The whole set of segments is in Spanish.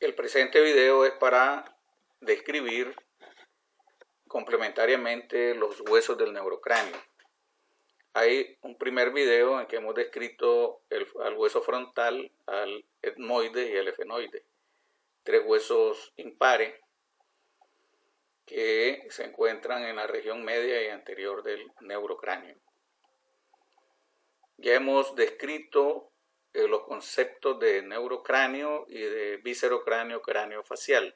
El presente video es para describir complementariamente los huesos del neurocráneo. Hay un primer video en que hemos descrito al hueso frontal, al etmoide y al efenoide, tres huesos impares que se encuentran en la región media y anterior del neurocráneo. Ya hemos descrito los conceptos de neurocráneo y de viscerocráneo, cráneo facial.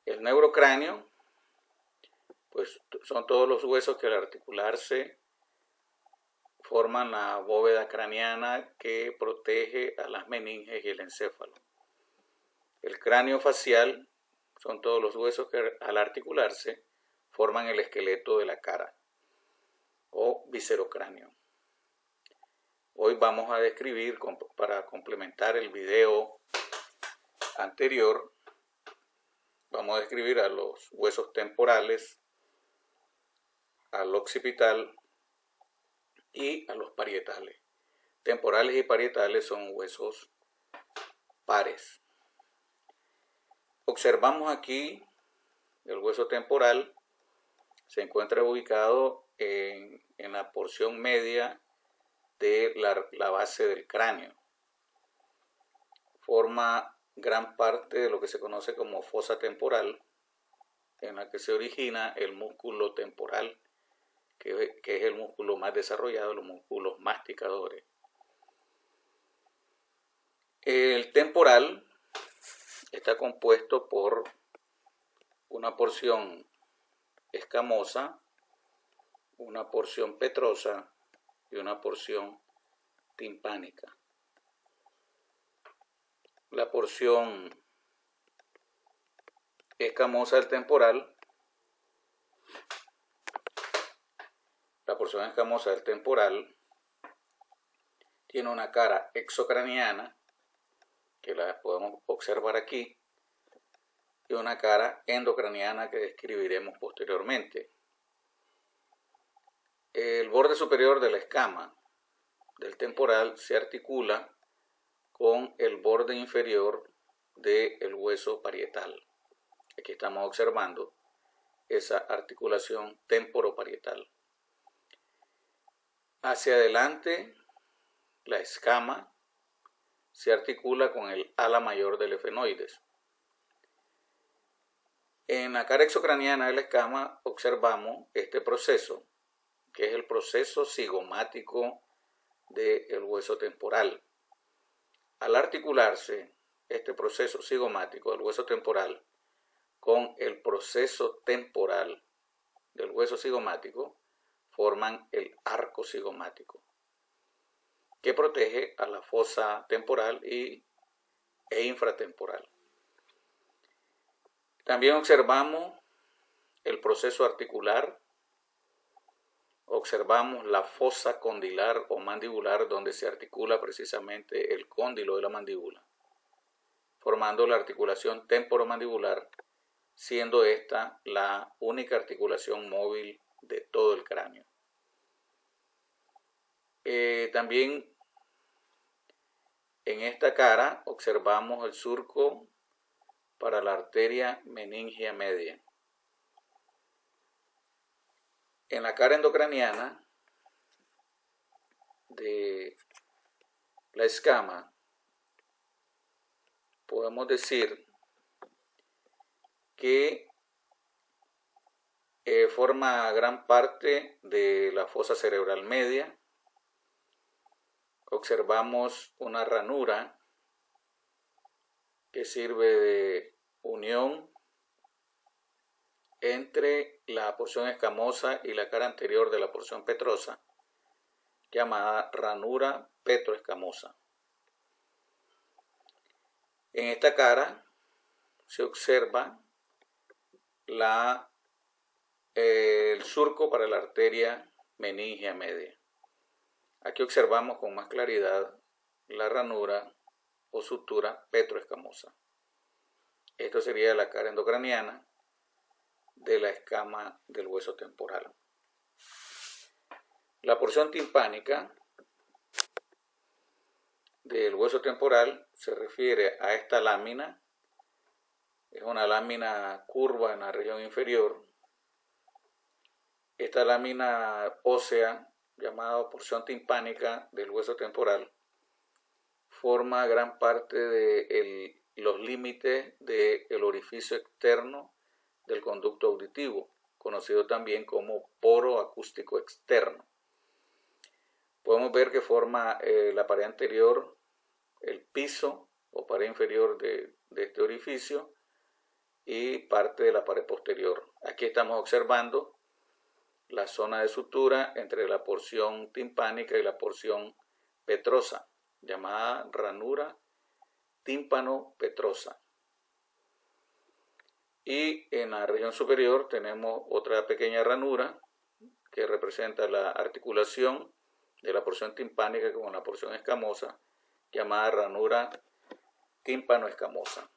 El neurocráneo, pues son todos los huesos que al articularse forman la bóveda craneana que protege a las meninges y el encéfalo. El cráneo facial son todos los huesos que al articularse forman el esqueleto de la cara o viscerocráneo. Hoy vamos a describir, para complementar el video anterior, vamos a describir a los huesos temporales, al occipital y a los parietales. Temporales y parietales son huesos pares. Observamos aquí el hueso temporal, se encuentra ubicado en la porción media de la base del cráneo. Forma gran parte de lo que se conoce como fosa temporal, en la que se origina el músculo temporal, que es el músculo más desarrollado, los músculos masticadores. El temporal está compuesto por una porción escamosa, una porción petrosa y una porción timpánica. La porción escamosa del temporal tiene una cara exocraniana, que la podemos observar aquí, y una cara endocraniana que describiremos posteriormente. El borde superior de la escama del temporal se articula con el borde inferior del hueso parietal. Aquí estamos observando esa articulación temporoparietal. Hacia adelante, la escama se articula con el ala mayor del efenoides. En la cara exocraniana de la escama observamos este proceso, que es el proceso cigomático del hueso temporal. Al articularse este proceso cigomático del hueso temporal con el proceso temporal del hueso cigomático, forman el arco cigomático, que protege a la fosa temporal e infratemporal. También observamos el proceso articular, observamos la fosa condilar o mandibular, donde se articula precisamente el cóndilo de la mandíbula, formando la articulación temporomandibular, siendo esta la única articulación móvil de todo el cráneo. También en esta cara observamos el surco para la arteria meningia media. En la cara endocraniana de la escama podemos decir que forma gran parte de la fosa cerebral media. Observamos una ranura que sirve de unión entre la porción escamosa y la cara anterior de la porción petrosa, llamada ranura petroescamosa. En esta cara se observa el surco para la arteria meningia media. Aquí observamos con más claridad la ranura o sutura petroescamosa. Esto sería la cara endocraniana de la escama del hueso temporal. La porción timpánica del hueso temporal se refiere a esta lámina. Es una lámina curva en la región inferior. Esta lámina ósea, llamada porción timpánica del hueso temporal, forma gran parte de los límites del orificio externo del conducto auditivo, conocido también como poro acústico externo. Podemos ver que forma la pared anterior, el piso o pared inferior de este orificio y parte de la pared posterior. Aquí estamos observando la zona de sutura entre la porción timpánica y la porción petrosa, llamada ranura tímpano-petrosa. Y en la región superior tenemos otra pequeña ranura que representa la articulación de la porción timpánica con la porción escamosa, llamada ranura tímpano-escamosa.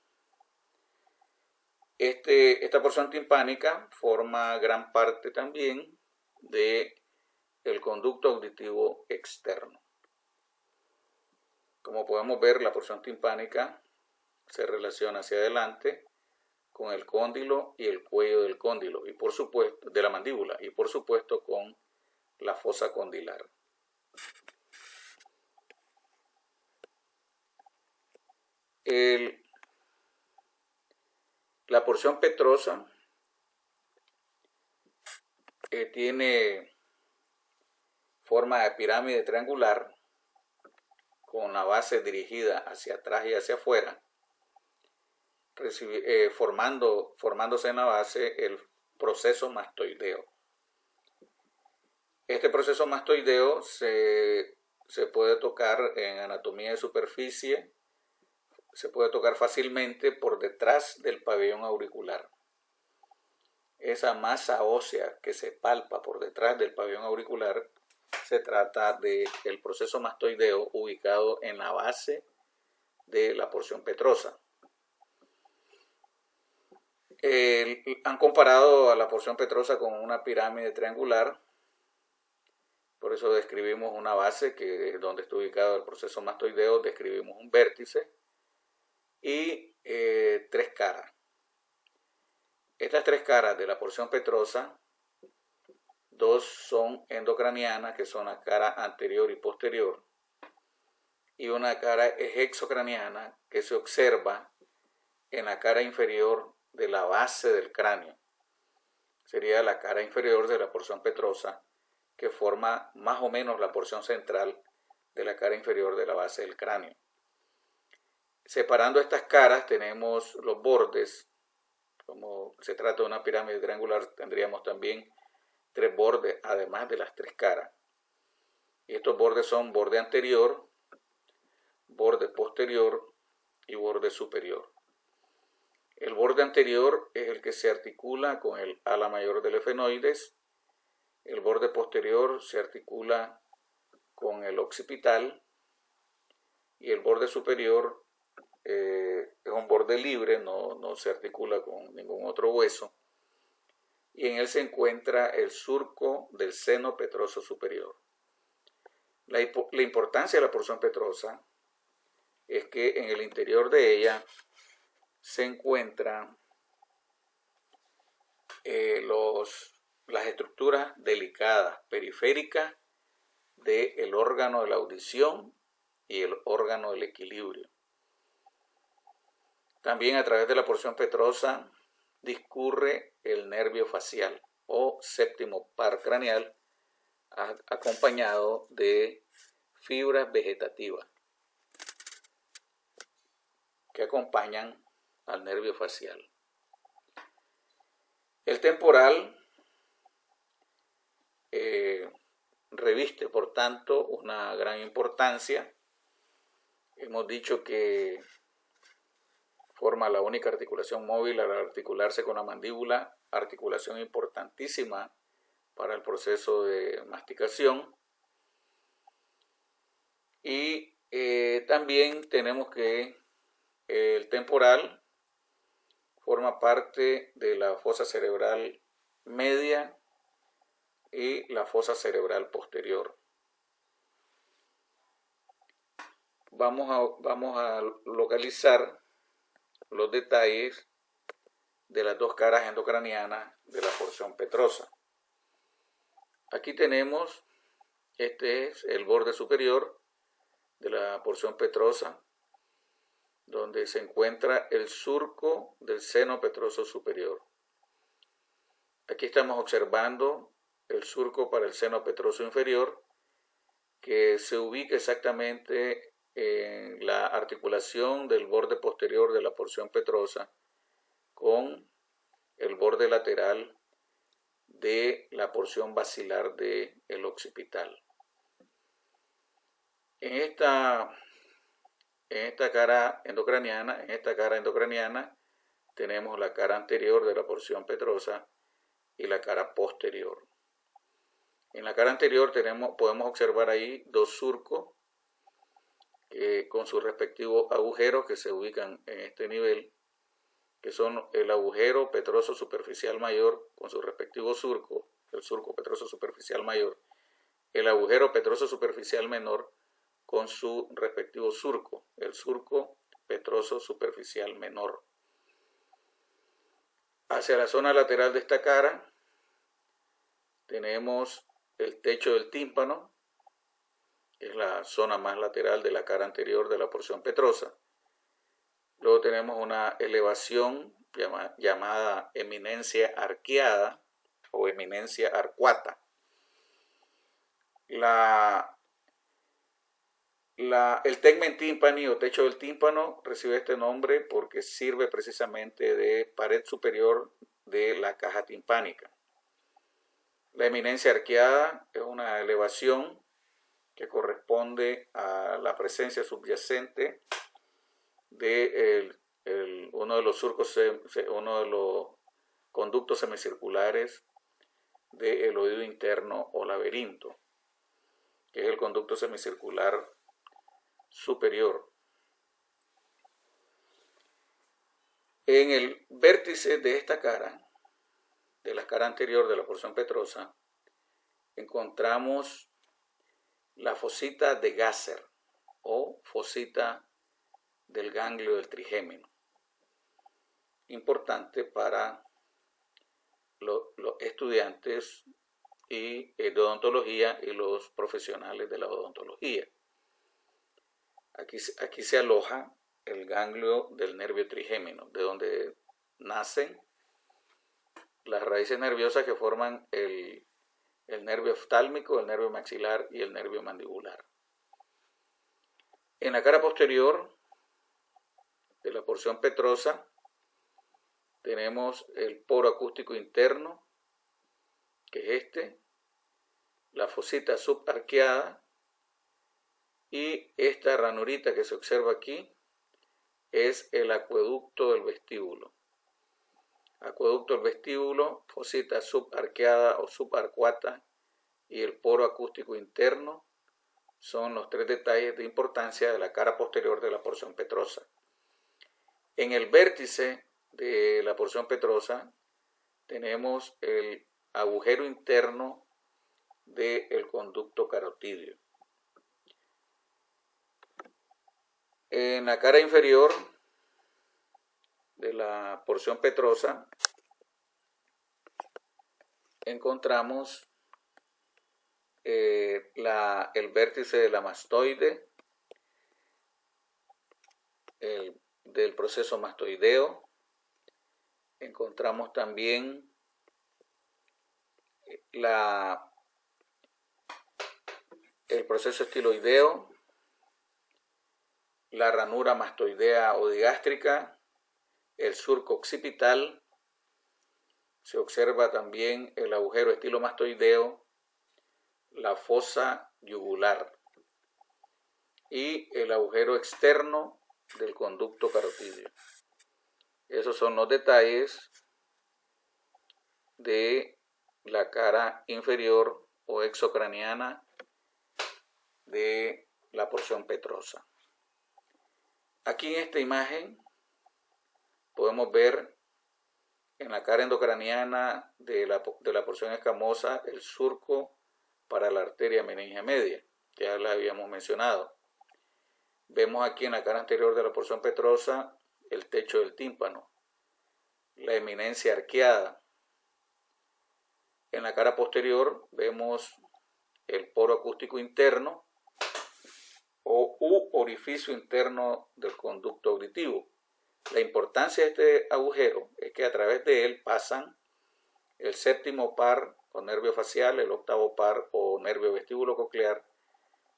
Esta porción timpánica forma gran parte también del conducto auditivo externo. Como podemos ver, la porción timpánica se relaciona hacia adelante con el cóndilo y el cuello del cóndilo, y por supuesto, de la mandíbula, y por supuesto con la fosa condilar. La porción petrosa tiene forma de pirámide triangular con la base dirigida hacia atrás y hacia afuera, formándose en la base el proceso mastoideo. Este proceso mastoideo se puede tocar en anatomía de superficie, se puede tocar fácilmente por detrás del pabellón auricular. Esa masa ósea que se palpa por detrás del pabellón auricular se trata del proceso mastoideo ubicado en la base de la porción petrosa. Han comparado a la porción petrosa con una pirámide triangular, por eso describimos una base que es donde está ubicado el proceso mastoideo, describimos un vértice y tres caras. Estas tres caras de la porción petrosa, dos son endocranianas, que son la cara anterior y posterior, y una cara es exocraniana, que se observa en la cara inferior de la base del cráneo. Sería la cara inferior de la porción petrosa, que forma más o menos la porción central de la cara inferior de la base del cráneo. Separando estas caras tenemos los bordes. Como se trata de una pirámide triangular, tendríamos también tres bordes, además de las tres caras. Y estos bordes son borde anterior, borde posterior y borde superior. El borde anterior es el que se articula con el ala mayor del efenoides. El borde posterior se articula con el occipital. Y el borde superior es un borde libre, no se articula con ningún otro hueso. Y en él se encuentra el surco del seno petroso superior. La importancia de la porción petrosa es que en el interior de ella se encuentran las estructuras delicadas, periféricas del órgano de la audición y el órgano del equilibrio. También a través de la porción petrosa discurre el nervio facial o séptimo par craneal, acompañado de fibras vegetativas que acompañan al nervio facial. El temporal reviste, por tanto, una gran importancia. Hemos dicho que forma la única articulación móvil al articularse con la mandíbula, articulación importantísima para el proceso de masticación. Y también tenemos que el temporal forma parte de la fosa cerebral media y la fosa cerebral posterior. vamos a localizar los detalles de las dos caras endocranianas de la porción petrosa. Aquí tenemos, este es el borde superior de la porción petrosa, donde se encuentra el surco del seno petroso superior. Aquí estamos observando el surco para el seno petroso inferior, que se ubica exactamente en la articulación del borde posterior de la porción petrosa con el borde lateral de la porción basilar del occipital. En esta cara endocraniana tenemos la cara anterior de la porción petrosa y la cara posterior. En la cara anterior podemos observar ahí dos surcos con sus respectivos agujeros que se ubican en este nivel, que son el agujero petroso superficial mayor con su respectivo surco, el surco petroso superficial mayor, el agujero petroso superficial menor con su respectivo surco, el surco petroso superficial menor. Hacia la zona lateral de esta cara tenemos el techo del tímpano, que es la zona más lateral de la cara anterior de la porción petrosa. Luego tenemos una elevación llamada eminencia arqueada o eminencia arcuata. El tegmen tympani o techo del tímpano recibe este nombre porque sirve precisamente de pared superior de la caja timpánica. La eminencia arqueada es una elevación que corresponde a la presencia subyacente de uno de los surcos, uno de los conductos semicirculares del oído interno o laberinto, que es el conducto semicircular superior. En el vértice de esta cara, de la cara anterior de la porción petrosa, encontramos la fosita de Gasser o fosita del ganglio del trigémino, importante para los estudiantes de odontología y los profesionales de la odontología. Aquí se aloja el ganglio del nervio trigémino, de donde nacen las raíces nerviosas que forman el nervio oftálmico, el nervio maxilar y el nervio mandibular. En la cara posterior de la porción petrosa tenemos el poro acústico interno, que es la fosita subarqueada, y esta ranurita que se observa aquí es el acueducto del vestíbulo. Acueducto del vestíbulo, fosita subarqueada o subarcuata y el poro acústico interno son los tres detalles de importancia de la cara posterior de la porción petrosa. En el vértice de la porción petrosa tenemos el agujero interno del conducto carotidio. En la cara inferior de la porción petrosa encontramos el vértice de la mastoide, del proceso mastoideo. Encontramos también el proceso estiloideo, la ranura mastoidea o digástrica, el surco occipital. Se observa también el agujero estilomastoideo, la fosa yugular y el agujero externo del conducto carotidio. Esos son los detalles de la cara inferior o exocraniana de la porción petrosa. Aquí en esta imagen podemos ver en la cara endocraniana de la porción escamosa el surco para la arteria meningia media, ya la habíamos mencionado. Vemos aquí en la cara anterior de la porción petrosa el techo del tímpano, la eminencia arqueada. En la cara posterior vemos el poro acústico interno u orificio interno del conducto auditivo. La importancia de este agujero es que a través de él pasan el séptimo par o nervio facial, el octavo par o nervio vestíbulo coclear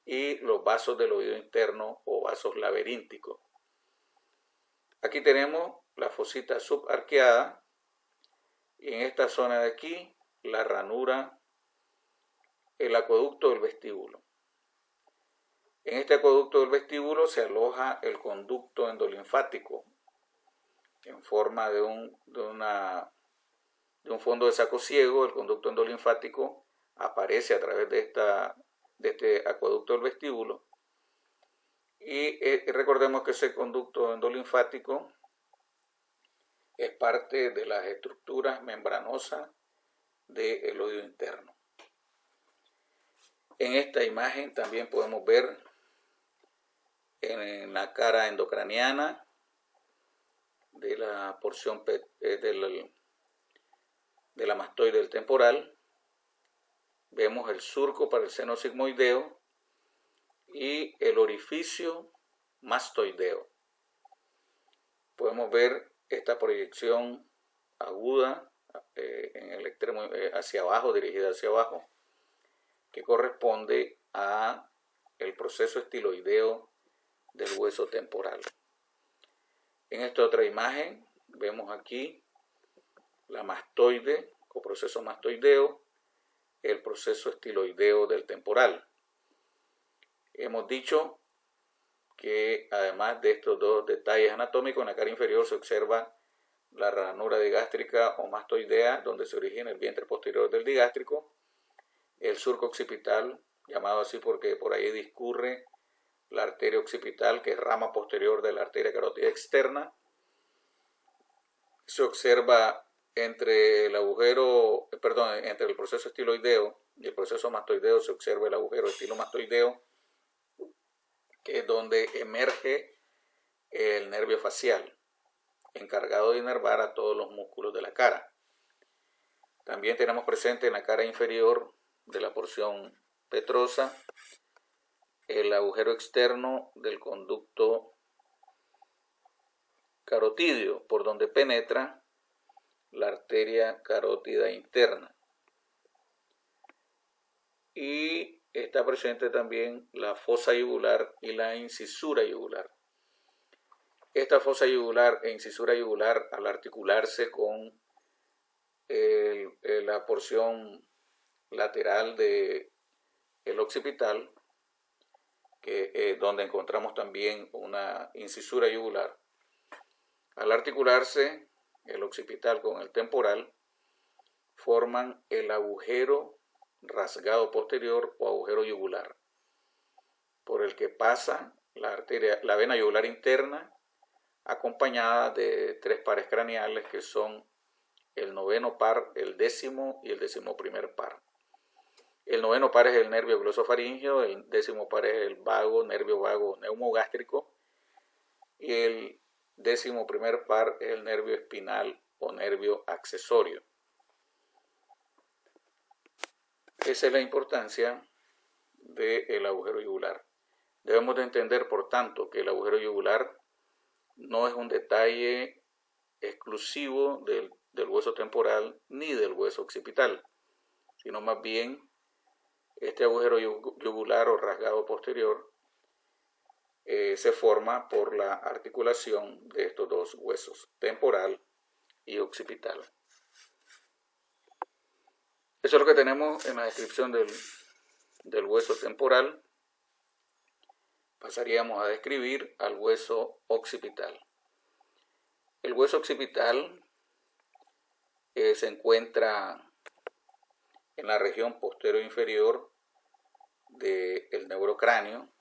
y los vasos del oído interno o vasos laberínticos. Aquí tenemos la fosita subarqueada y en esta zona de aquí la ranura, el acueducto del vestíbulo. En este acueducto del vestíbulo se aloja el conducto endolinfático en forma de un fondo de saco ciego. El conducto endolinfático aparece a través de este acueducto del vestíbulo. Y recordemos que ese conducto endolinfático es parte de las estructuras membranosas del oído interno. En esta imagen también podemos ver en la cara endocraniana de la porción de la mastoide del temporal, vemos el surco para el seno sigmoideo y el orificio mastoideo. Podemos ver esta proyección aguda en el extremo hacia abajo, dirigida hacia abajo, que corresponde a el proceso estiloideo del hueso temporal. En esta otra imagen vemos aquí la mastoide o proceso mastoideo, el proceso estiloideo del temporal. Hemos dicho que además de estos dos detalles anatómicos, en la cara inferior se observa la ranura digástrica o mastoidea, donde se origina el vientre posterior del digástrico, el surco occipital, llamado así porque por ahí discurre la arteria occipital, que es rama posterior de la arteria carótida externa. Se observa entre el proceso estiloideo y el proceso mastoideo, se observa el agujero estilomastoideo, que es donde emerge el nervio facial, encargado de inervar a todos los músculos de la cara. También tenemos presente en la cara inferior de la porción petrosa el agujero externo del conducto carotídeo, por donde penetra la arteria carótida interna. Y está presente también la fosa yugular y la incisura yugular. Esta fosa yugular e incisura yugular, al articularse con la porción lateral del occipital, donde encontramos también una incisura yugular, al articularse el occipital con el temporal, forman el agujero rasgado posterior o agujero yugular, por el que pasa la vena yugular interna, acompañada de tres pares craneales que son el noveno par, el décimo y el decimoprimer par. El noveno par es el nervio glosofaríngeo, el décimo par es el nervio vago neumogástrico, y el décimo primer par es el nervio espinal o nervio accesorio. Esa es la importancia del agujero yugular. Debemos de entender, por tanto, que el agujero yugular no es un detalle exclusivo del hueso temporal ni del hueso occipital, sino más bien este agujero yugular o rasgado posterior se forma por la articulación de estos dos huesos, temporal y occipital. Eso es lo que tenemos en la descripción del hueso temporal. Pasaríamos a describir al hueso occipital. El hueso occipital se encuentra en la región posterior inferior del neurocráneo.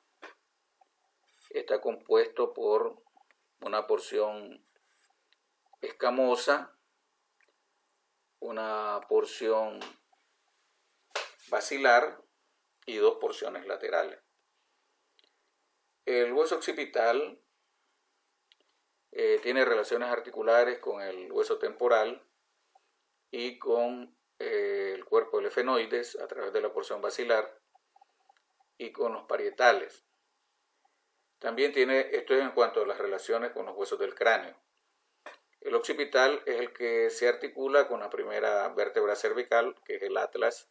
Está compuesto por una porción escamosa, una porción basilar y dos porciones laterales. El hueso occipital tiene relaciones articulares con el hueso temporal y con el cuerpo del efenoides a través de la porción basilar y con los parietales. También tiene, esto es en cuanto a las relaciones con los huesos del cráneo. El occipital es el que se articula con la primera vértebra cervical, que es el atlas,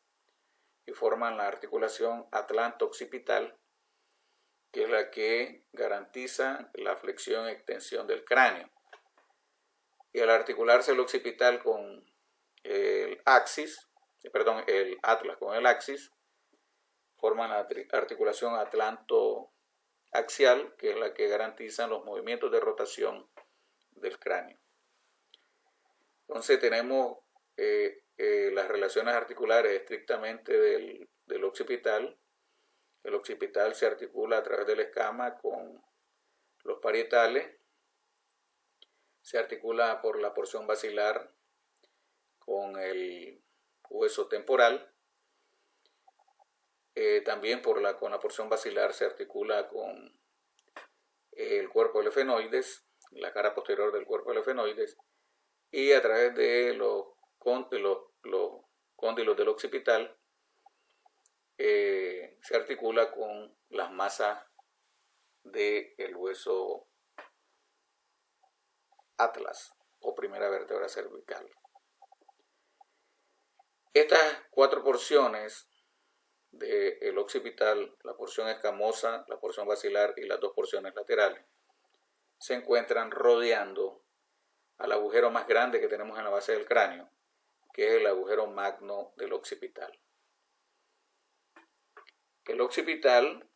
y forman la articulación atlanto-occipital, que es la que garantiza la flexión y extensión del cráneo. Y al articularse el occipital con el atlas con el axis, forman la articulación atlanto-axial, que es la que garantiza los movimientos de rotación del cráneo. Entonces tenemos las relaciones articulares estrictamente del occipital. El occipital se articula a través de la escama con los parietales, se articula por la porción basilar con el hueso temporal, también con la porción basilar se articula con el cuerpo del efenoides, la cara posterior del cuerpo del efenoides, y a través de los cóndilos del occipital se articula con las masas del hueso atlas o primera vértebra cervical. Estas 4 porciones del occipital, la porción escamosa, la porción basilar y las 2 porciones laterales, se encuentran rodeando al agujero más grande que tenemos en la base del cráneo, que es el agujero magno del occipital. El occipital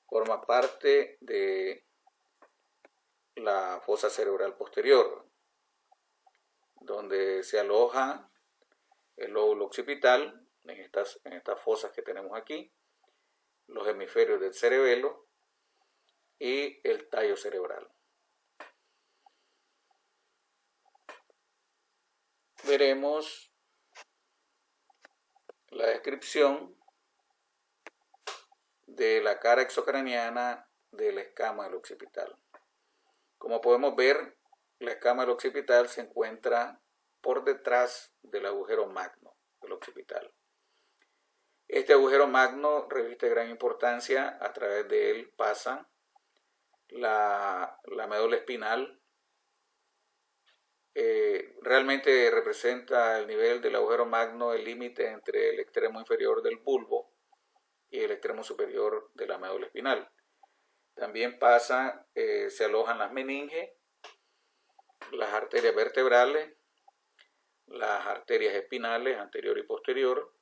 forma parte de la fosa cerebral posterior, donde se aloja el lóbulo occipital en estas fosas que tenemos aquí, los hemisferios del cerebelo y el tallo cerebral. Veremos la descripción de la cara exocraniana de la escama del occipital. Como podemos ver, la escama del occipital se encuentra por detrás del agujero magno del occipital. Este agujero magno reviste gran importancia, a través de él pasa la médula espinal. Realmente representa el nivel del agujero magno el límite entre el extremo inferior del bulbo y el extremo superior de la médula espinal. También pasa, se alojan las meninges, las arterias vertebrales, las arterias espinales anterior y posterior,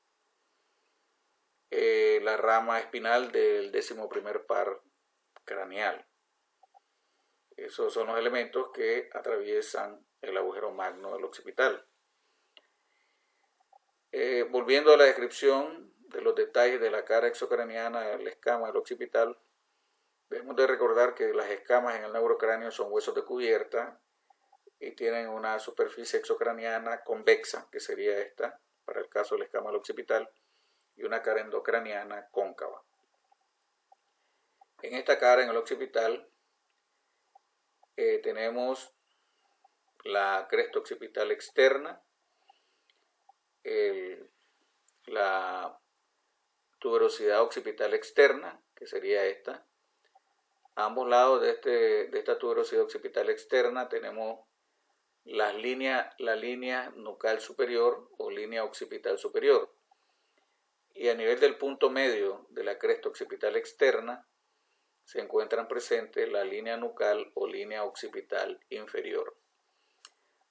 la rama espinal del 11º par craneal. Esos son los elementos que atraviesan el agujero magno del occipital. Volviendo a la descripción de los detalles de la cara exocraniana de la escama del occipital, debemos de recordar que las escamas en el neurocráneo son huesos de cubierta y tienen una superficie exocraniana convexa, que sería esta, para el caso de la escama del occipital, y una cara endocraniana cóncava. En esta cara, en el occipital, tenemos la cresta occipital externa, la tuberosidad occipital externa, que sería esta. A ambos lados de esta tuberosidad occipital externa tenemos la línea nucal superior o línea occipital superior. Y a nivel del punto medio de la cresta occipital externa se encuentran presentes la línea nucal o línea occipital inferior.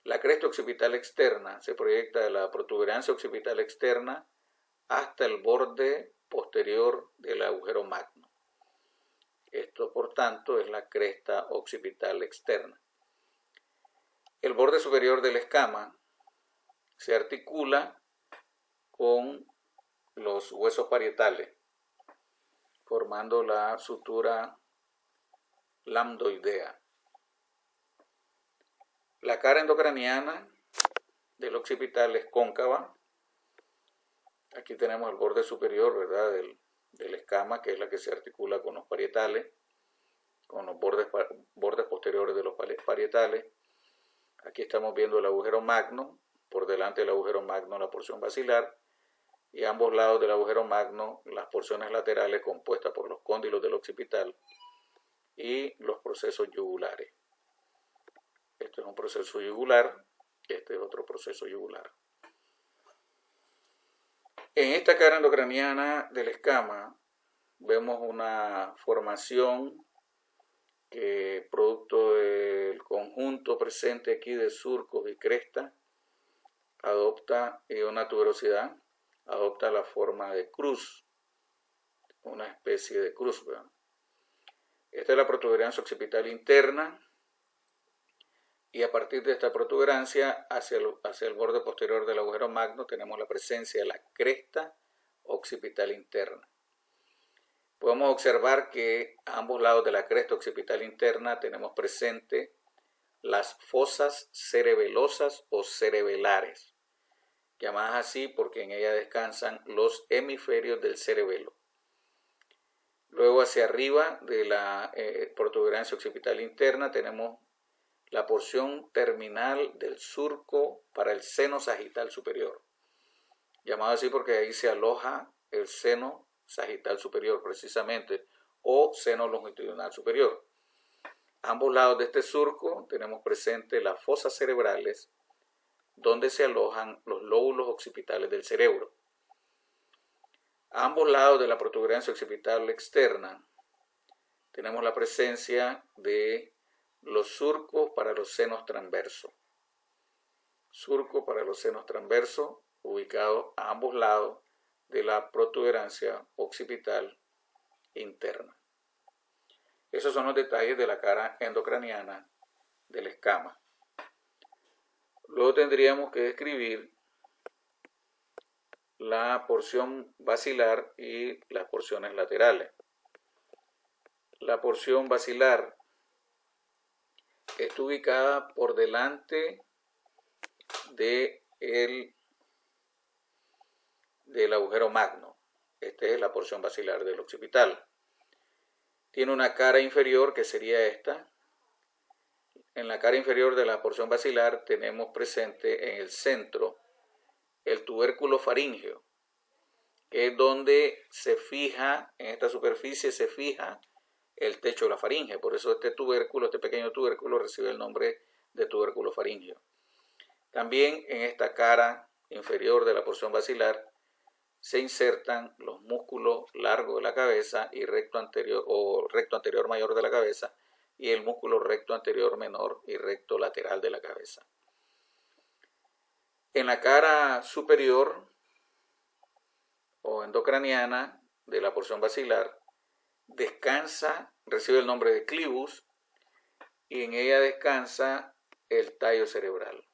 La cresta occipital externa se proyecta de la protuberancia occipital externa hasta el borde posterior del agujero magno. Esto, por tanto, es la cresta occipital externa. El borde superior de la escama se articula con los huesos parietales, formando la sutura lambdoidea. La cara endocraniana del occipital es cóncava. Aquí tenemos el borde superior, ¿verdad?, de la escama, que es la que se articula con los parietales, con los bordes posteriores de los parietales. Aquí estamos viendo el agujero magno, por delante del agujero magno la porción basilar, y a ambos lados del agujero magno las porciones laterales compuestas por los cóndilos del occipital y los procesos yugulares. Este es un proceso yugular, este es otro proceso yugular. En esta cara endocraniana de la escama vemos una formación que, producto del conjunto presente aquí de surcos y crestas, adopta una tuberosidad, adopta la forma de cruz, una especie de cruz, ¿verdad? Esta es la protuberancia occipital interna, y a partir de esta protuberancia hacia el borde posterior del agujero magno tenemos la presencia de la cresta occipital interna. Podemos observar que a ambos lados de la cresta occipital interna tenemos presente las fosas cerebelosas o cerebelares, llamadas así porque en ellas descansan los hemisferios del cerebelo. Luego, hacia arriba de la protuberancia occipital interna tenemos la porción terminal del surco para el seno sagital superior, llamado así porque ahí se aloja el seno sagital superior precisamente, o seno longitudinal superior. A ambos lados de este surco tenemos presente las fosas cerebrales, donde se alojan los lóbulos occipitales del cerebro. A ambos lados de la protuberancia occipital externa tenemos la presencia de los surcos para los senos transversos. Surco para los senos transversos ubicados a ambos lados de la protuberancia occipital interna. Esos son los detalles de la cara endocraniana de la escama. Luego tendríamos que describir la porción basilar y las porciones laterales. La porción basilar está ubicada por delante del agujero magno. Esta es la porción basilar del occipital. Tiene una cara inferior que sería esta. En la cara inferior de la porción basilar tenemos presente en el centro el tubérculo faríngeo, que es donde se fija, en esta superficie se fija el techo de la faringe. Por eso este pequeño tubérculo recibe el nombre de tubérculo faríngeo. También en esta cara inferior de la porción basilar se insertan los músculos largos de la cabeza y recto anterior mayor de la cabeza, y el músculo recto anterior menor y recto lateral de la cabeza. En la cara superior o endocraniana de la porción basilar recibe el nombre de clivus, y en ella descansa el tallo cerebral.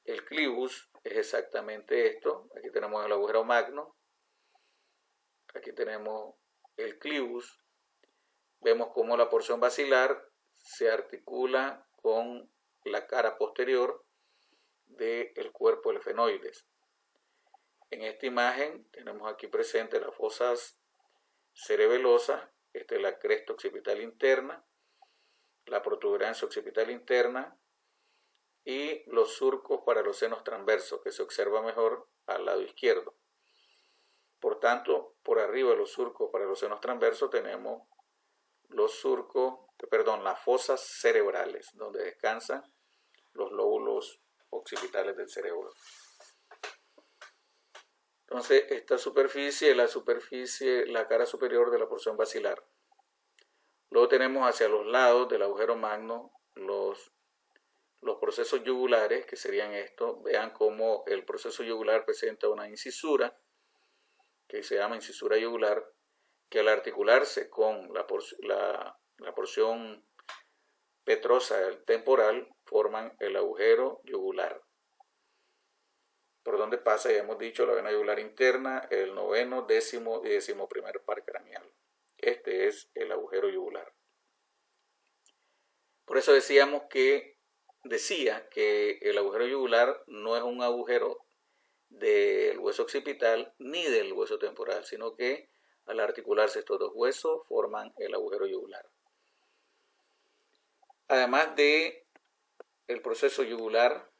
El clivus es exactamente esto. Aquí tenemos el agujero magno, aquí tenemos el clivus. Vemos cómo la porción basilar se articula con la cara posterior del cuerpo del efenoides. En esta imagen tenemos aquí presente las fosas cerebelosas, esta es la cresta occipital interna, la protuberancia occipital interna y los surcos para los senos transversos, que se observa mejor al lado izquierdo. Por tanto, por arriba de los surcos para los senos transversos tenemos las fosas cerebrales, donde descansan los lóbulos occipitales del cerebro. Entonces, esta superficie es la cara superior de la porción basilar. Luego tenemos hacia los lados del agujero magno los procesos yugulares, que serían estos. Vean cómo el proceso yugular presenta una incisura, que se llama incisura yugular, que al articularse con la porción petrosa temporal forman el agujero yugular, por donde pasa, ya hemos dicho, la vena yugular interna, el noveno, décimo y 11º par craneal. Este es el agujero yugular. Por eso decía que el agujero yugular no es un agujero del hueso occipital ni del hueso temporal, sino que al articularse estos dos huesos forman el agujero yugular. Además de el proceso yugular,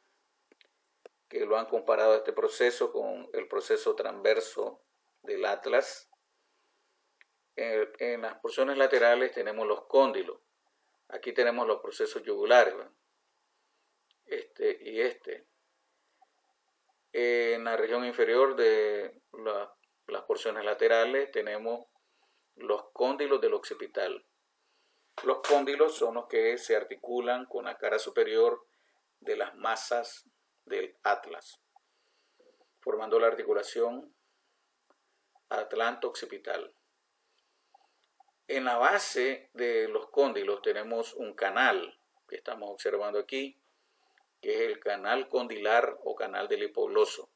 que lo han comparado este proceso con el proceso transverso del atlas, en las porciones laterales tenemos los cóndilos. Aquí tenemos los procesos yugulares, este y este. En la región inferior de las porciones laterales tenemos los cóndilos del occipital. Los cóndilos son los que se articulan con la cara superior de las masas del atlas, formando la articulación atlanto-occipital. En la base de los cóndilos tenemos un canal que estamos observando aquí, que es el canal condilar o canal del hipogloso.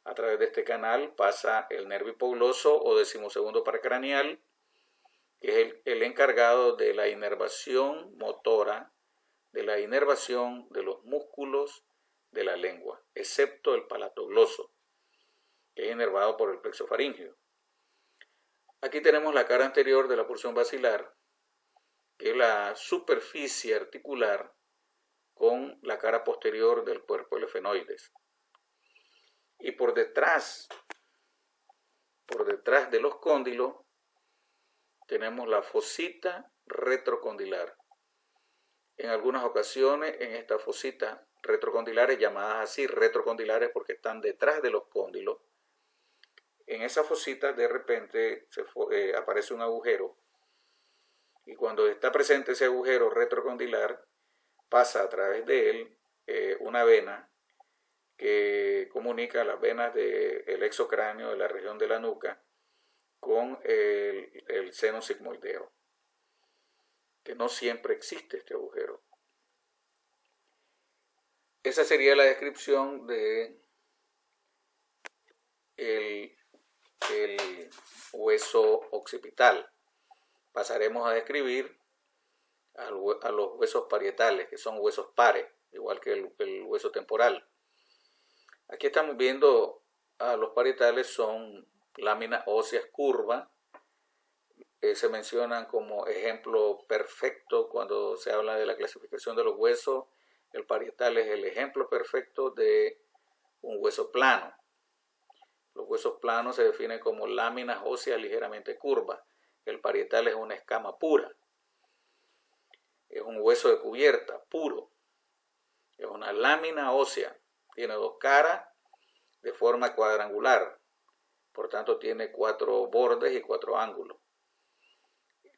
A través de este canal pasa el nervio hipogloso o decimosegundo par craneal, que es el encargado de la inervación motora, de la inervación de los músculos de la lengua, excepto el palatogloso, que es inervado por el plexo faríngeo. Aquí tenemos la cara anterior de la porción basilar, que es la superficie articular con la cara posterior del cuerpo del efenoides. Y por detrás de los cóndilos, tenemos la fosita retrocondilar. En algunas ocasiones, en estas fositas retrocondilares, llamadas así retrocondilares porque están detrás de los cóndilos, en esa fosita de repente aparece un agujero, y cuando está presente ese agujero retrocondilar, pasa a través de él una vena que comunica las venas del exocráneo de la región de la nuca con el seno sigmoideo, que no siempre existe este agujero. Esa sería la descripción de el hueso occipital. Pasaremos a describir a los huesos parietales, que son huesos pares, igual que el hueso temporal. Aquí estamos viendo a los parietales, son láminas óseas curvas. Se mencionan como ejemplo perfecto cuando se habla de la clasificación de los huesos. El parietal es el ejemplo perfecto de un hueso plano. Los huesos planos se definen como láminas óseas ligeramente curvas. El parietal es una escama pura. Es un hueso de cubierta, puro. Es una lámina ósea. Tiene dos caras de forma cuadrangular. Por tanto, tiene 4 bordes y 4 ángulos.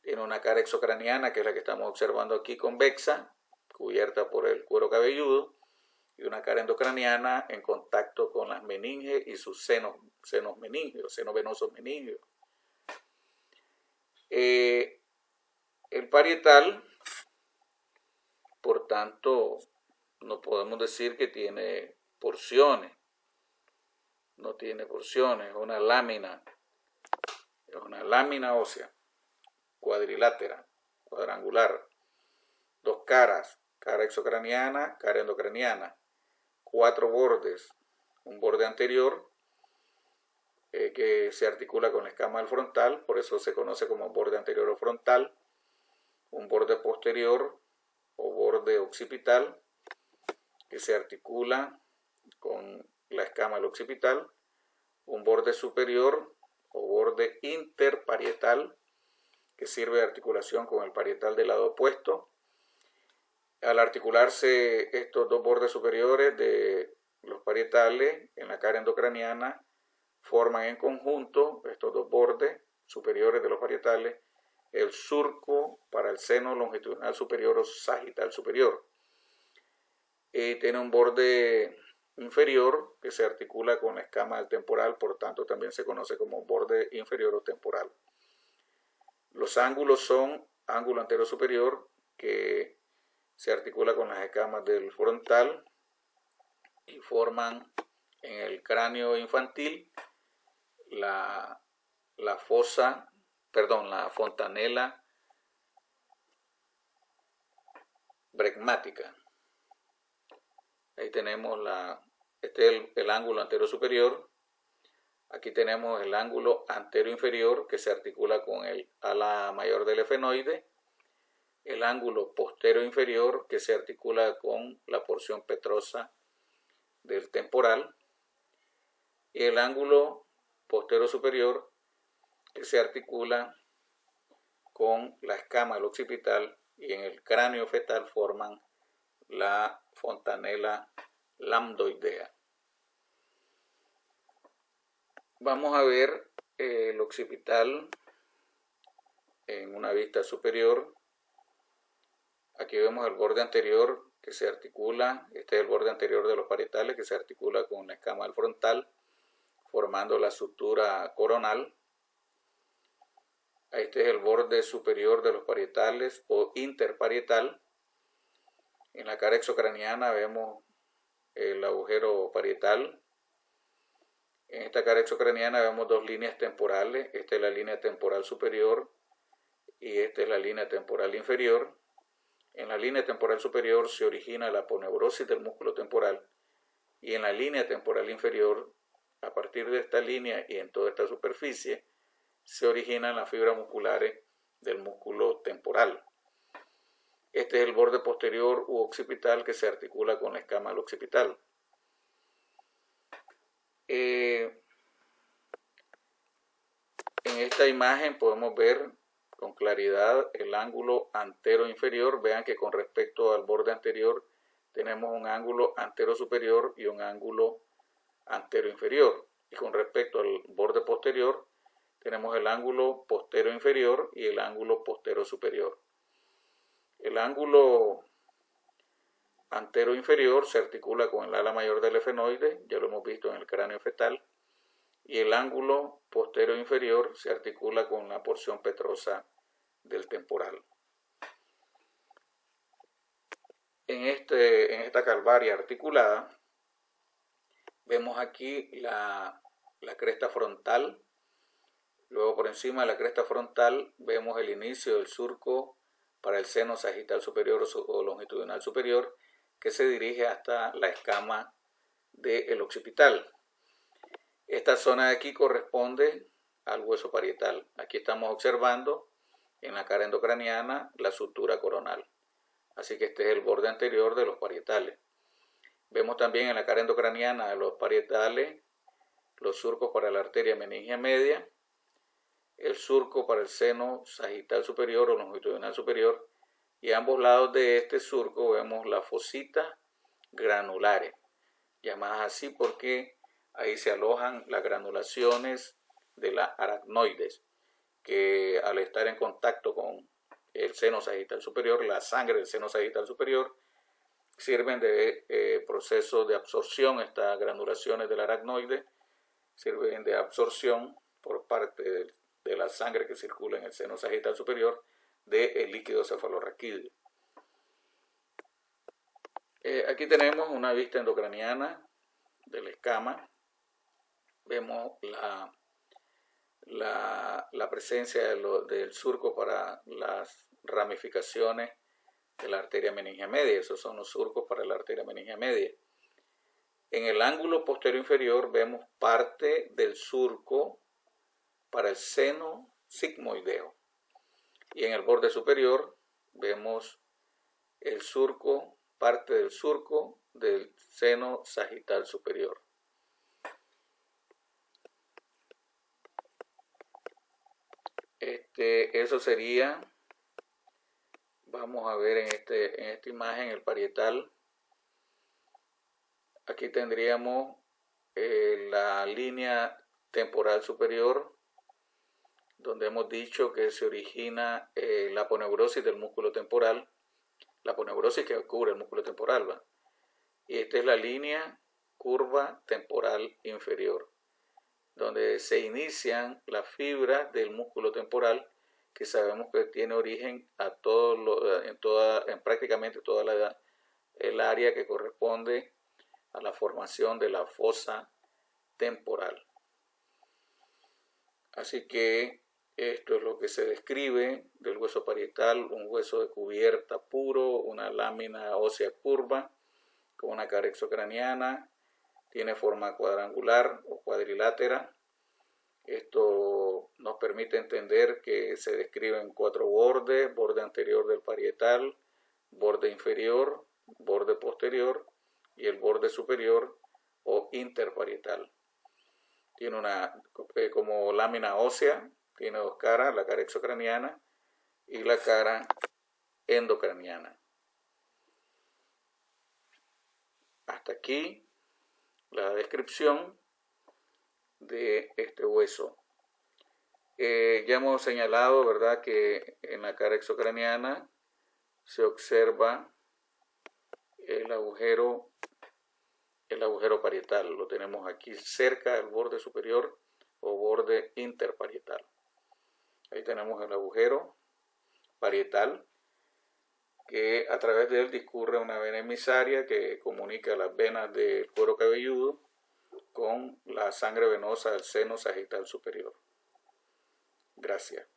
Tiene una cara exocraniana, que es la que estamos observando aquí, convexa, cubierta por el cuero cabelludo, y una cara endocraniana en contacto con las meninges y sus senos meningios, senos venosos meningios. El parietal, por tanto, no podemos decir que tiene porciones. No tiene porciones, es una lámina ósea, cuadrilátera, cuadrangular, 2 caras, cara exocraniana, cara endocraniana, 4 bordes, un borde anterior que se articula con la escama del frontal, por eso se conoce como borde anterior o frontal, un borde posterior o borde occipital que se articula con la escama del occipital, un borde superior o borde interparietal que sirve de articulación con el parietal del lado opuesto. Al articularse estos dos bordes superiores de los parietales en la cara endocraniana, forman en conjunto estos dos bordes superiores de los parietales el surco para el seno longitudinal superior o sagital superior. Y tiene un borde inferior que se articula con la escama del temporal, por tanto también se conoce como borde inferior o temporal. Los ángulos son ángulo anterior superior, que se articula con las escamas del frontal y forman en el cráneo infantil la fontanela bregmática. Ahí tenemos la Este es el ángulo antero superior. Aquí tenemos el ángulo antero inferior que se articula con el ala mayor del efenoide, el ángulo postero inferior que se articula con la porción petrosa del temporal y el ángulo postero superior que se articula con la escama del occipital y en el cráneo fetal forman la fontanela lambdoidea. Vamos a ver el occipital en una vista superior. Aquí vemos el borde anterior que se articula, este es el borde anterior de los parietales que se articula con la escama del frontal, formando la sutura coronal. Este es el borde superior de los parietales o interparietal. En la cara exocraniana vemos el agujero parietal. En esta cara exocraniana vemos dos líneas temporales. Esta es la línea temporal superior y esta es la línea temporal inferior. En la línea temporal superior se origina la aponeurosis del músculo temporal y en la línea temporal inferior, a partir de esta línea y en toda esta superficie, se originan las fibras musculares del músculo temporal. Este es el borde posterior u occipital que se articula con la escama del occipital. En esta imagen podemos ver con claridad el ángulo antero inferior. Vean que con respecto al borde anterior tenemos un ángulo antero superior y un ángulo antero inferior. Y con respecto al borde posterior tenemos el ángulo postero inferior y el ángulo postero superior. El ángulo antero inferior se articula con el ala mayor del efenoide, ya lo hemos visto en el cráneo fetal, y el ángulo postero inferior se articula con la porción petrosa del temporal. En esta calvaria articulada vemos aquí la cresta frontal. Luego por encima de la cresta frontal vemos el inicio del surco para el seno sagital superior o longitudinal superior que se dirige hasta la escama del occipital. Esta zona de aquí corresponde al hueso parietal. Aquí estamos observando en la cara endocraniana la sutura coronal. Así que este es el borde anterior de los parietales. Vemos también en la cara endocraniana de los parietales los surcos para la arteria meningia media, el surco para el seno sagital superior o longitudinal superior, y a ambos lados de este surco vemos las fositas granulares, llamadas así porque ahí se alojan las granulaciones de las aracnoides, que al estar en contacto con el seno sagital superior, la sangre del seno sagital superior, sirven de proceso de absorción. Estas granulaciones del aracnoide sirven de absorción por parte de la sangre que circula en el seno sagital superior del líquido cefalorraquídeo. Aquí tenemos una vista endocraniana de la escama. Vemos la presencia del surco para las ramificaciones de la arteria meningia media. Esos son los surcos para la arteria meningia media. En el ángulo posterior inferior vemos parte del surco para el seno sigmoideo. Y en el borde superior vemos el surco, parte del surco del seno sagital superior. Eso sería, vamos a ver en esta imagen el parietal. Aquí tendríamos la línea temporal superior, donde hemos dicho que se origina la aponeurosis del músculo temporal, la aponeurosis que cubre el músculo temporal, ¿va? Y esta es la línea curva temporal inferior, donde se inician las fibras del músculo temporal, que sabemos que tiene origen a en prácticamente toda el área que corresponde a la formación de la fosa temporal. Así que esto es lo que se describe del hueso parietal: un hueso de cubierta puro, una lámina ósea curva con una cara exocraniana, tiene forma cuadrangular o cuadrilátera. Esto nos permite entender que se describen 4 bordes: borde anterior del parietal, borde inferior, borde posterior y el borde superior o interparietal. Tiene como lámina ósea, tiene 2 caras, la cara exocraniana y la cara endocraniana. Hasta aquí la descripción de este hueso. Ya hemos señalado, ¿verdad?, que en la cara exocraniana se observa el agujero parietal. Lo tenemos aquí cerca del borde superior o borde interparietal. Ahí tenemos el agujero parietal, que a través de él discurre una vena emisaria que comunica las venas del cuero cabelludo con la sangre venosa del seno sagital superior. Gracias.